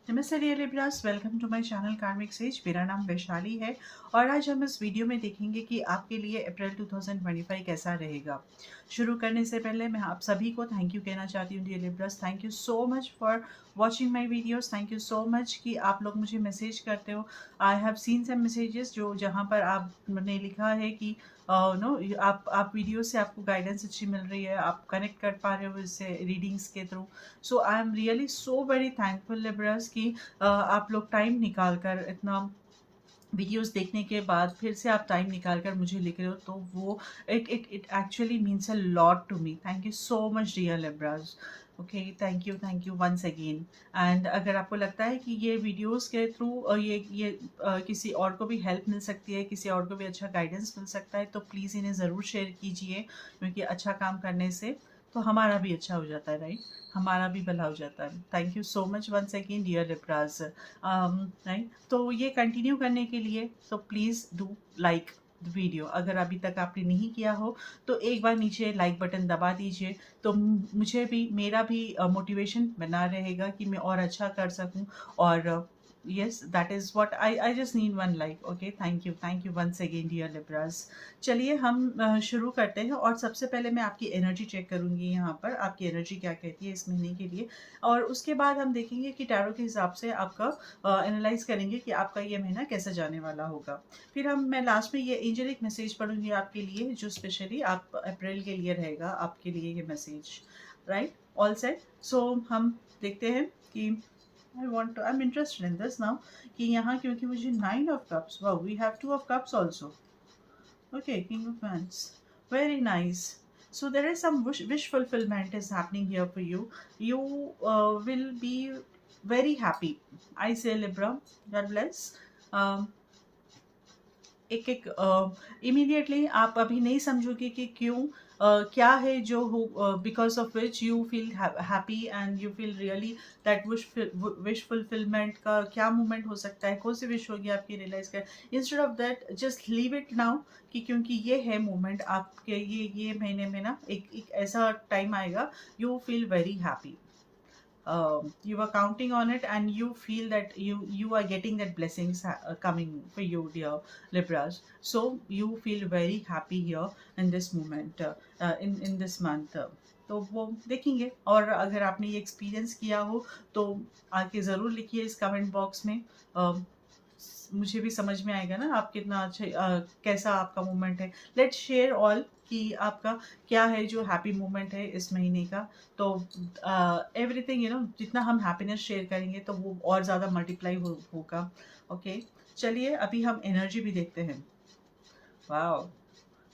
नमस्ते dear Libras, welcome to my channel Karmic Sage. मेरा नाम वैशाली है और आज हम इस वीडियो में देखेंगे कि आपके लिए अप्रैल 2025 कैसा रहेगा। शुरू करने से पहले मैं आप सभी को थैंक यू कहना चाहती हूँ dear Libras. Thank you so much for watching my videos. Thank you so much कि आप लोग मुझे मैसेज करते हो। I have seen some messages जो जहाँ पर आपने लिखा है कि नो आप वीडियो से आपको गाइडेंस अच्छी मिल रही है, आप कनेक्ट कर पा रहे हो इससे रीडिंग्स के थ्रू। So I am really so very thankful Libras कि आप लोग टाइम निकाल कर इतना वीडियोस देखने के बाद फिर से आप टाइम निकाल कर मुझे लिख रहे हो, तो वो it actually means a lot to me. Thank you so much dear Libras. Okay, thank you once again. And अगर आपको लगता है कि ये वीडियोस के थ्रू किसी और को भी हेल्प मिल सकती है, किसी और को भी अच्छा गाइडेंस मिल सकता है, तो प्लीज़ इन्हें ज़रूर शेयर कीजिए, क्योंकि अच्छा काम करने से तो हमारा भी अच्छा हो जाता है, राइट? हमारा भी भला हो जाता है। Thank you so much once again dear Libras. Right, तो ये कंटिन्यू करने के लिए तो please do like the video. अगर अभी तक आपने नहीं किया हो तो एक बार नीचे लाइक बटन दबा दीजिए, तो मुझे भी मेरा भी मोटिवेशन बना रहेगा कि मैं और अच्छा कर सकूं। और yes, that is what I just need one like. Okay, thank you once again dear Libras. चलिए हम शुरू करते हैं। और सबसे पहले मैं आपकी एनर्जी चेक करूंगी, यहाँ पर आपकी एनर्जी क्या कहती है इस महीने के लिए। और उसके बाद हम देखेंगे कि टैरो के हिसाब से आपका एनालाइज करेंगे कि आपका ये महीना कैसे जाने वाला होगा। फिर मैं लास्ट में ये एंजेलिक मैसेज पढ़ूंगी आपके लिए, जो स्पेशली आप अप्रैल के लिए रहेगा, आपके लिए ये message. Right, all set. So हम देखते हैं कि I am interested in this now कि यहाँ, क्योंकि मुझे 9 of Cups, wow, we have 2 of Cups also. Okay, King of Wands. Very nice. So there is some wish fulfillment is happening here for you. You will be very happy. I say Libra. God bless. Um, एक एक immediately आप अभी नहीं समझोगे कि क्यों क्या है जो हो, because of which you feel happy and you feel really that wish fulfilment का क्या मोमेंट हो सकता है, कौन सी विश होगी आपकी रियलाइज कर। Instead of that just leave it now, कि क्योंकि ये है मोमेंट आपके, ये महीने में ना एक ऐसा टाइम आएगा, you feel very happy. You are counting on it and you feel that you are getting that blessings coming for you, dear Libras. So you feel very happy here in this moment, in this month. तो वो देखेंगे। और अगर आपने ये experience किया हो तो आके ज़रूर लिखिए इस कमेंट बॉक्स में। मुझे भी समझ में आएगा ना आप कितना अच्छा, कैसा आपका मोमेंट है। लेट्स शेयर ऑल कि आपका क्या है जो हैप्पी मोमेंट है इस महीने का। तो एवरीथिंग, जितना हम हैप्पीनेस शेयर करेंगे तो वो और ज़्यादा मल्टीप्लाई होगा। ओके, चलिए अभी हम एनर्जी भी देखते हैं। Wow,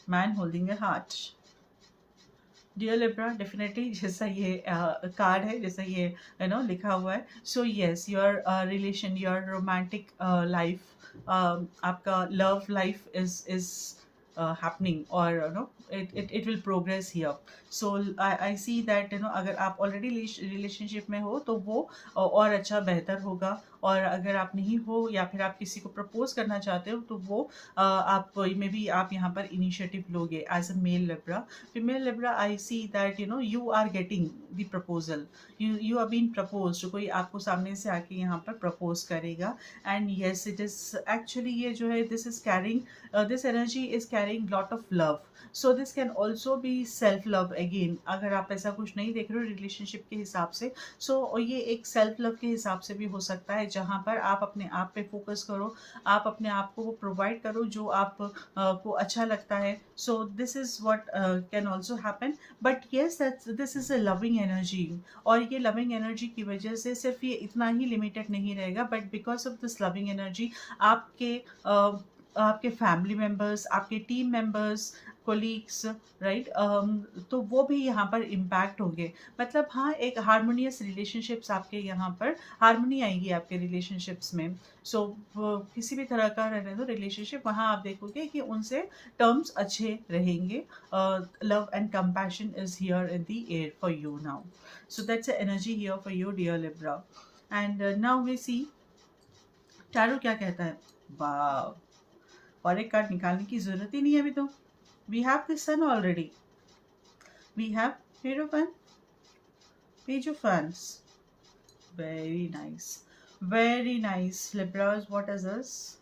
man holding a heart. Dear Libra, definitely जैसा ये कार्ड है, जैसा ये लिखा हुआ है, so yes, your relation, your romantic life, आपका love life is happening, or it will progress here. So I see that अगर आप ऑलरेडी रिलेशनशिप में हो तो वो और अच्छा बेहतर होगा। और अगर आप नहीं हो या फिर आप किसी को प्रपोज करना चाहते हो तो वो आप में भी आप यहाँ पर इनिशिएटिव लोगे as a male Libra. Female Libra, I see that you are getting the proposal, you are been propose. कोई आपको सामने से आके यहाँ पर प्रपोज करेगा। And yes, it is actually, ये जो है, this is caring, this energy is carrying lot of love. So this can also be self love again, अगर आप ऐसा कुछ नहीं देख रहे हो रिलेशनशिप के हिसाब से। सो ये एक सेल्फ लव के हिसाब से भी हो सकता है, जहाँ पर आप अपने आप पे फोकस करो, आप अपने आप को वो प्रोवाइड करो जो आप को अच्छा लगता है। So this is what can also happen. But yes, this is a loving energy. और ये लविंग एनर्जी की वजह से सिर्फ ये इतना ही लिमिटेड नहीं रहेगा, but because of this loving energy आपके फैमिली मेम्बर्स, आपके टीम मेम्बर्स, कोलीग्स, राइट, तो वो भी यहाँ पर इम्पैक्ट होंगे। मतलब हाँ, एक हारमोनियस रिलेशनशिप्स, आपके यहाँ पर हारमोनी आएगी आपके रिलेशनशिप्स में। सो किसी भी तरह का रहने दो रिलेशनशिप, वहाँ आप देखोगे कि उनसे टर्म्स अच्छे रहेंगे। Love and compassion is here in the air for you now. So that's energy here for you dear Libra. And now we see tarot क्या कहता है। वाह, और एक कार्ड निकालने की जरूरत ही नहीं है अभी तो। We have the sun already, we have Hierophant, page of fans, very nice, Very nice, Libras. What is this?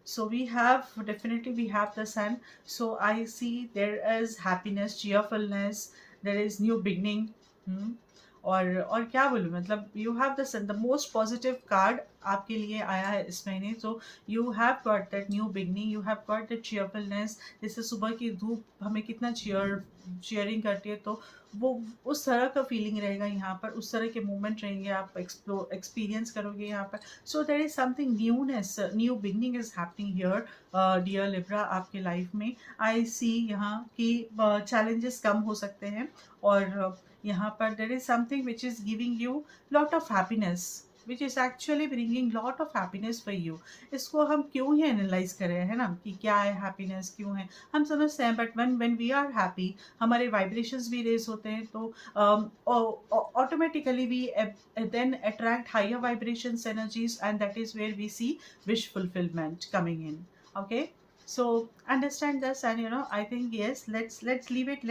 So we have, definitely we have the sun. So I see there is happiness, cheerfulness, there is new beginning. hmm? और क्या बोलूँ, मतलब you have the sun, the most positive card आपके लिए आया है इस महीने. तो you have got that new beginning, you have got that cheerfulness. जैसे सुबह की धूप हमें कितना चीयरिंग करती है, तो वो उस तरह का फीलिंग रहेगा यहाँ पर, उस तरह के मोमेंट रहेंगे, आप एक्सपीरियंस करोगे यहाँ पर. So there is something newness, new beginning is happening here dear Libra आपके लाइफ में. आई सी यहाँ की चैलेंजेस कम हो सकते हैं, और यहाँ पर देर is something which is giving you lot of happiness, which is actually bringing lot of happiness for you. इसको हम क्यों ही एनालाइज करें, है ना, कि क्या है हैप्पीनेस, क्यों है, हम समझते हैं. But when we are happy, हमारे वाइब्रेशंस भी रेज होते हैं, तो automatically we then attract higher vibrations energies, and that is where we see wish fulfillment coming in. Okay, so understand this, and I think yes, let's leave it,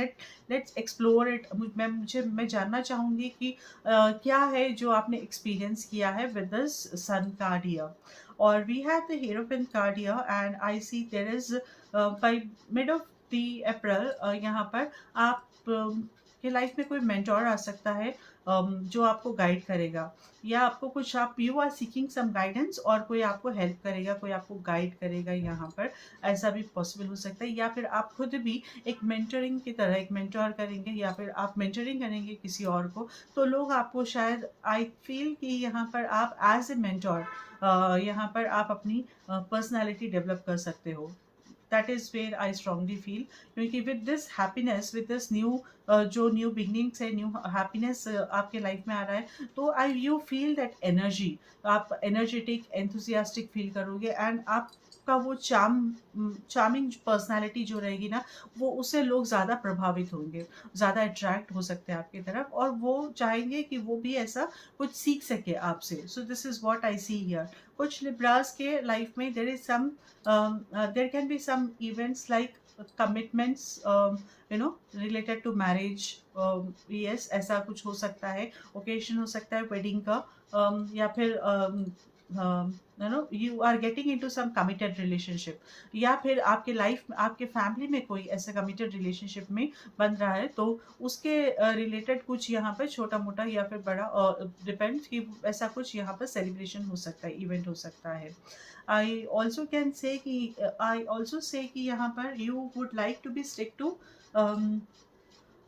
let's explore it. मैं जानना चाहूंगी कि क्या है जो आपने experience किया है with this sun card here. और we have the Hierophant card here, and I see there is by mid of the April यहाँ पर आप के लाइफ में कोई मेंटोर आ सकता है, जो आपको गाइड करेगा, या आपको कुछ, आप you are seeking some guidance, और कोई आपको हेल्प करेगा, कोई आपको गाइड करेगा यहाँ पर. ऐसा भी पॉसिबल हो सकता है, या फिर आप खुद भी एक मेंटरिंग की तरह एक मेंटोर करेंगे, या फिर आप मेंटरिंग करेंगे किसी और को. तो लोग आपको शायद, आई फील कि यहाँ पर आप एज ए मेंटोर यहाँ पर आप अपनी पर्सनैलिटी डेवलप कर सकते हो. That is where I strongly feel, क्योंकि with this happiness, with this new जो न्यू बिगनिंग्स है, न्यू हैप्पीनेस आपके लाइफ में आ रहा है, तो I you feel that energy, आप एनर्जेटिक एंथुसियास्टिक फील करोगे, एंड आपका वो चार्मिंग पर्सनालिटी जो रहेगी ना, वो उससे लोग ज़्यादा प्रभावित होंगे, ज़्यादा अट्रैक्ट हो सकते हैं आपकी तरफ, और वो चाहेंगे कि वो भी ऐसा कुछ सीख सके आपसे. So this is what I see here. कुछ लिब्रास के लाइफ में there is some, there can be some events like commitments, related to marriage. Yes, ऐसा कुछ हो सकता है, ओकेजन हो सकता है वेडिंग का, या फिर you are getting into some committed relationship, या फिर आपके लाइफ में, आपके फैमिली में कोई ऐसे कमिटेड रिलेशनशिप में बन रहा है, तो उसके रिलेटेड कुछ यहाँ पर छोटा मोटा या फिर बड़ा डिपेंड, कि ऐसा कुछ यहाँ पर सेलिब्रेशन हो सकता है, इवेंट हो सकता है. आई ऑल्सो कैन से कि आई ऑल्सो से कि यहाँ पर you would like to be stick to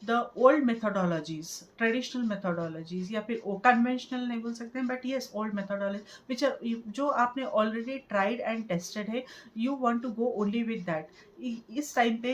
the old methodologies, traditional methodologies, या फिर कन्वेंशनल नहीं बोल सकते हैं, but yes old methodology which are, जो आपने ऑलरेडी ट्राइड एंड टेस्टेड है, you want to go only with that. इस टाइम पे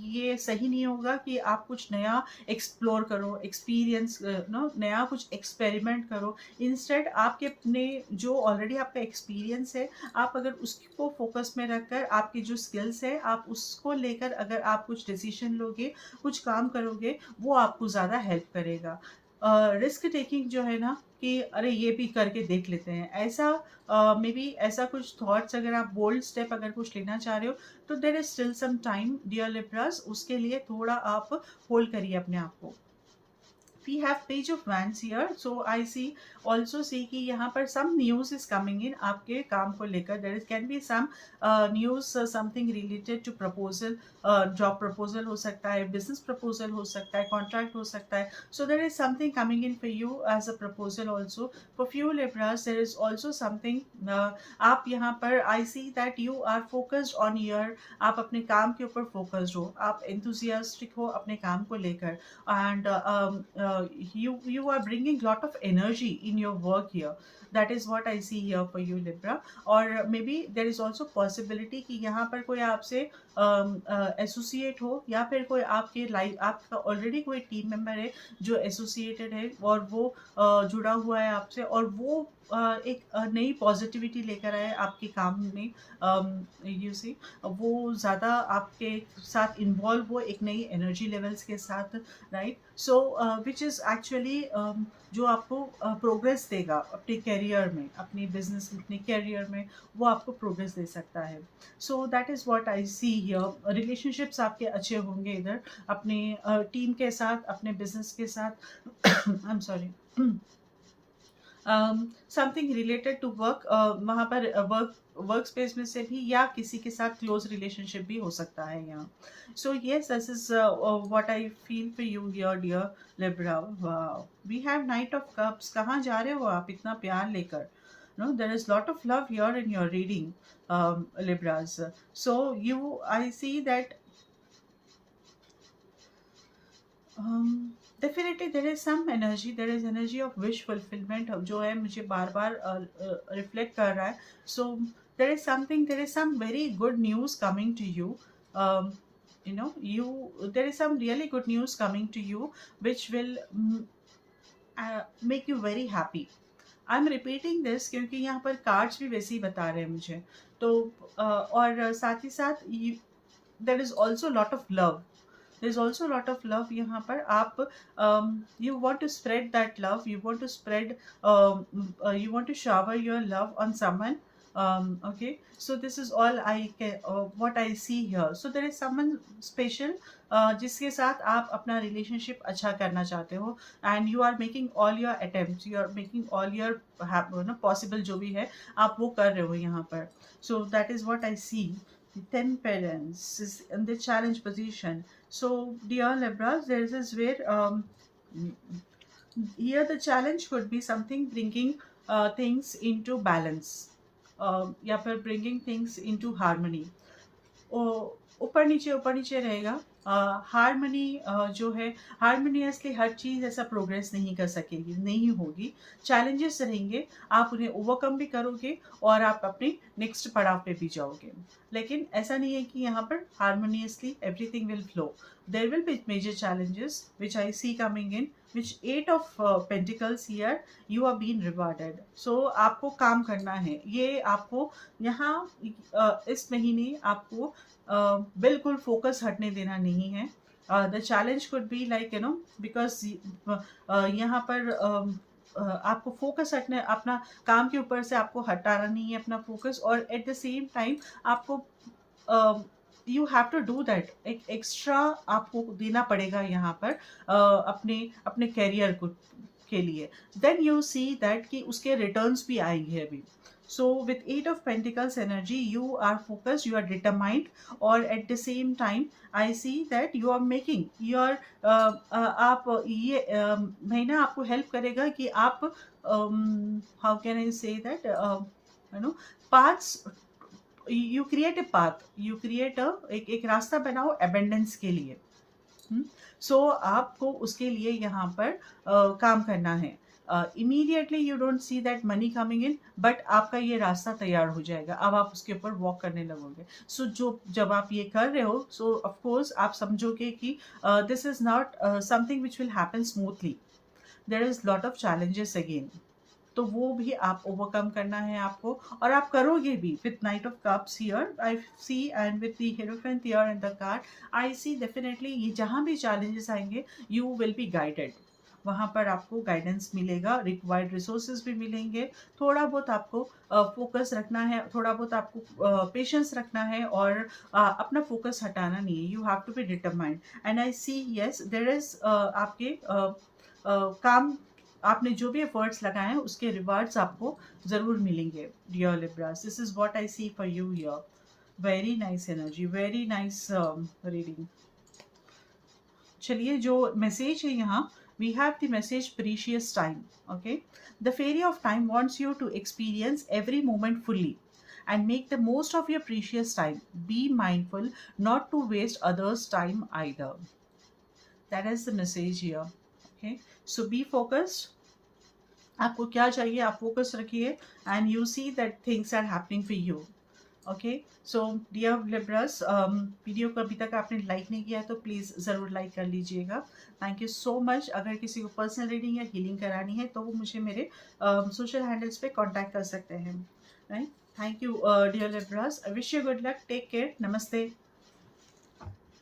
ये सही नहीं होगा कि आप कुछ नया एक्सप्लोर करो, एक्सपीरियंस नया कुछ एक्सपेरिमेंट करो. इंस्टेड आपके अपने जो ऑलरेडी आपका एक्सपीरियंस है, आप अगर उसको फोकस में रखकर, आपकी जो स्किल्स है आप उसको लेकर अगर आप कुछ डिसीजन लोगे, कुछ काम करोगे, वो आपको ज़्यादा हेल्प करेगा. रिस्क टेकिंग जो है ना, कि अरे ये भी करके देख लेते हैं, ऐसा मे बी ऐसा कुछ थॉट्स, अगर आप बोल्ड स्टेप अगर कुछ लेना चाह रहे हो, तो there is still some time dear Libras, उसके लिए थोड़ा आप होल्ड करिए अपने आप को. We have page of wands here, so I see also see कि यहाँ पर some news is coming in आपके काम को लेकर. There is can be some news, something related to proposal, job proposal हो सकता है, business proposal हो सकता है, contract हो सकता है. So there is something coming in for you as a proposal also. For few Libras there is also something, आप यहाँ पर I see that you are focused on your, आप अपने काम के ऊपर focused हो, आप enthusiastic हो अपने काम को लेकर, and you are bringing lot of energy in your work here. That is what I see here for you Libra. और maybe there is also possibility कि यहाँ पर कोई आपसे एसोसिएट हो, या फिर कोई आपके लाइफ, आपका ऑलरेडी कोई टीम मेंबर है जो एसोसिएटेड है, और वो जुड़ा हुआ है आपसे, और वो एक नई पॉजिटिविटी लेकर आए आपके काम में. यू सी, वो ज़्यादा आपके साथ इन्वॉल्व हो एक नई एनर्जी लेवल्स के साथ, right. So which is actually जो आपको प्रोग्रेस देगा अपने करियर में, अपनी बिजनेस में, अपने करियर में, वो आपको प्रोग्रेस दे सकता है. So that is what I see here. Relationships आपके अच्छे होंगे इधर, अपने टीम के साथ, अपने बिजनेस के साथ. I am sorry. Something related to work, वहाँ पर वर्क स्पेस में से भी या किसी के साथ क्लोज रिलेशनशिप भी हो सकता है यहाँ. So yes, this is what I feel for you here dear Libra. Wow, we have knight of cups. कहाँ जा रहे हो आप इतना प्यार लेकर? No, there is lot of love here in your reading, Libras. So I see that definitely there is some energy, there is energy of wish fulfilment जो है मुझे बार बार रिफ्लेक्ट कर रहा है. So there is something, there is some very good news coming to you. you know you there is some really good news coming to you which will make you very happy. I am repeating this क्योंकि यहाँ पर cards भी वैसे ही बता रहे हैं मुझे. तो और साथ ही साथ there is also lot of love. There's also a lot of love यहाँ पर. आप you want to spread that love, you want to spread you want to shower your love on someone. Okay, so this is all I can what I see here. So there is someone special जिसके साथ आप अपना relationship अच्छा करना चाहते हो, and you are making all your attempts, you are making all your possible जो भी है आप वो कर रहे हो यहाँ पर. So that is what I see. The 10 parents is in the challenge position. So dear Libras, there is where here the challenge could be something bringing things into balance, या फिर bringing things into harmony. ऊपर नीचे रहेगा. Harmony जो है, harmoniously हर चीज़ ऐसा progress नहीं कर सकेगी, नहीं होगी. चैलेंजेस रहेंगे, आप उन्हें ओवरकम भी करोगे और आप अपने नेक्स्ट पड़ाव पे भी जाओगे. लेकिन ऐसा नहीं है कि यहाँ पर harmoniously everything will flow. There will be major challenges which I see coming in, which 8 of Pentacles here, you are being rewarded. So आपको काम करना है. ये आपको यहाँ इस महीने आपको बिल्कुल फोकस हटने देना नहीं है. The challenge could be like because यहाँ पर आपको फोकस हटने, अपना काम के ऊपर से आपको हटाना नहीं है अपना फोकस, और एट द सेम टाइम आपको you have to do that. एक एक्स्ट्रा आपको देना पड़ेगा यहाँ पर अपने कैरियर को के लिए. देन यू सी दैट कि उसके रिटर्न्स भी आएंगे अभी. So with 8 of Pentacles energy, you are focused, you are determined, or at the same time I see that you are making your आप ये महीना आपको हेल्प करेगा कि आप how can I say that paths, you create a path, you create एक रास्ता बनाओ abundance के लिए. So आपको उसके लिए यहाँ पर काम करना है. Immediately you don't see that money coming in, but आपका ये रास्ता तैयार हो जाएगा. अब आप उसके ऊपर वॉक करने लगोगे. सो जब आप ये कर रहे हो, सो ऑफकोर्स आप समझोगे कि this is not something which will happen smoothly. There is lot of challenges again. तो वो भी आप ओवरकम करना है आपको, और आप करोगे भी. With knight of cups here I see, and with the Hierophant here and the card I see, definitely ये जहाँ भी चैलेंजेस आएंगे यू विल बी गाइडेड. वहाँ पर आपको गाइडेंस मिलेगा, रिक्वायर्ड रिसोर्सेज भी मिलेंगे. थोड़ा बहुत आपको फोकस रखना है, थोड़ा बहुत आपको पेशेंस रखना है, और अपना फोकस हटाना नहीं है. You have to be determined. And I see yes, there is आपके काम, आपने जो भी एफर्ट्स लगाए हैं उसके रिवार्ड्स आपको ज़रूर मिलेंगे dear Libras. This is what I see for you here. Very nice energy, very nice reading. चलिए, जो मैसेज है यहाँ, we have the message precious time. Okay, the fairy of time wants you to experience every moment fully and make the most of your precious time. Be mindful not to waste others time either. That is the message here. Okay, so be focused. आपको क्या चाहिए आप focus रखिए, and you see that things are happening for you. Okay, so dear Libras, video को अभी तक आपने like नहीं किया है तो प्लीज़ ज़रूर लाइक कर लीजिएगा. Thank you so much. अगर किसी को पर्सनल रीडिंग या हीलिंग करानी है तो वो मुझे मेरे सोशल हैंडल्स पे कांटेक्ट कर सकते हैं. Right, thank you dear Libras. I wish you good luck. Take care. नमस्ते.